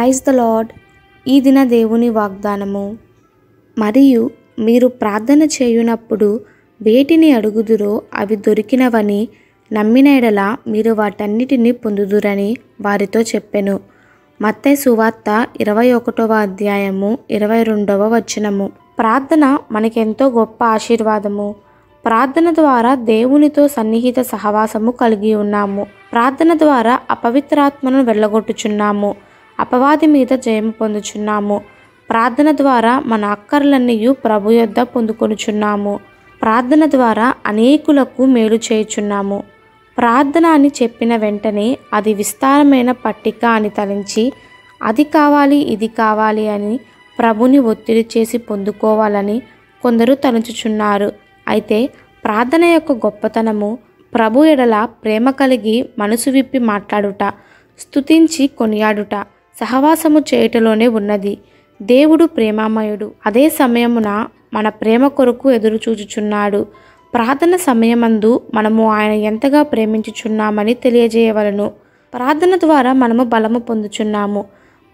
Praise the lord. ఈ దిన దేవుని వాగ్దానము. మరియు మీరు ప్రార్థన చేయునప్పుడు వేటిని అడుగుదురో అవి దొరికినవని నమ్మిన ఎడల మీరు వాటన్నిటిని పొందుదురని వారితో చెప్పెను. మత్తయి సువార్త 21వ అధ్యాయము 22వ వచనము. ప్రార్థన మనకెంతో గొప్ప ఆశీర్వాదము. ప్రార్థన ద్వారా దేవునితో సన్నిహిత సహవాసము కలిగి ఉన్నాము. ప్రార్థన ద్వారా అపవిత్రాత్మను వెళ్ళగొట్టుచున్నాము. అపవాది మీద జయము పొందుచున్నాము. ప్రార్థన ద్వారా మన అక్కర్లన్నీ ప్రభు యొద్ద పొందుకొనుచున్నాము. ప్రార్థన ద్వారా అనేకులకు మేలు చేయుచున్నాము. ప్రార్థన అని చెప్పిన వెంటనే అది విస్తారమైన పట్టిక అని తలంచి అది కావాలి ఇది కావాలి అని ప్రభుని ఒత్తిడి చేసి పొందుకోవాలని కొందరు తలంచుచున్నారు. అయితే ప్రార్థన యొక్క గొప్పతనము ప్రభు ఎడల ప్రేమ కలిగి మనసు విప్పి మాట్లాడుట, స్తుతించి కొనియాడుట, సహవాసము చేయుటలోనే ఉన్నది. దేవుడు ప్రేమామయుడు. అదే సమయమున మన ప్రేమ కొరకు ఎదురు చూచుచున్నాడు. ప్రార్థన సమయమందు మనము ఆయన ఎంతగా ప్రేమించుచున్నామని తెలియజేయవలను. ప్రార్థన ద్వారా మనము బలము పొందుచున్నాము,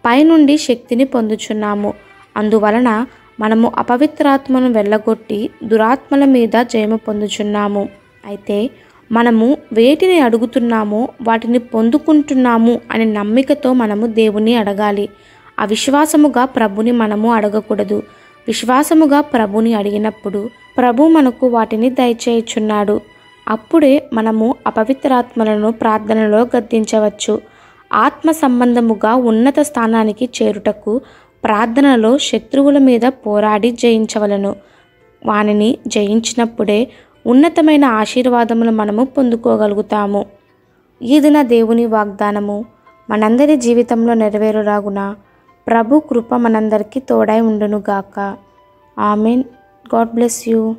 పైనుండి శక్తిని పొందుచున్నాము. అందువలన మనము అపవిత్రాత్మను వెళ్ళగొట్టి దురాత్మల మీద జయము పొందుచున్నాము. అయితే మనము వేటిని అడుగుతున్నామో వాటిని పొందుకుంటున్నాము అనే నమ్మికతో మనము దేవుని అడగాలి. అవిశ్వాసముగా ప్రభుని మనము అడగకూడదు. విశ్వాసముగా ప్రభుని అడిగినప్పుడు ప్రభు మనకు వాటిని దయచేయుచున్నాడు. అప్పుడే మనము అపవిత్రాత్మలను ప్రార్థనలో గద్దించవచ్చు. ఆత్మ సంబంధముగా ఉన్నత స్థానానికి చేరుటకు ప్రార్థనలో శత్రువుల మీద పోరాడి జయించవలను. వానిని జయించినప్పుడే ఉన్నతమైన ఆశీర్వాదములు మనము పొందుకోగలుగుతాము. ఈ దిన దేవుని వాగ్దానము మనందరి జీవితంలో నెరవేరులాగున ప్రభు కృప మనందరికీ తోడై ఉండునుగాక. ఆమెన్. God bless you.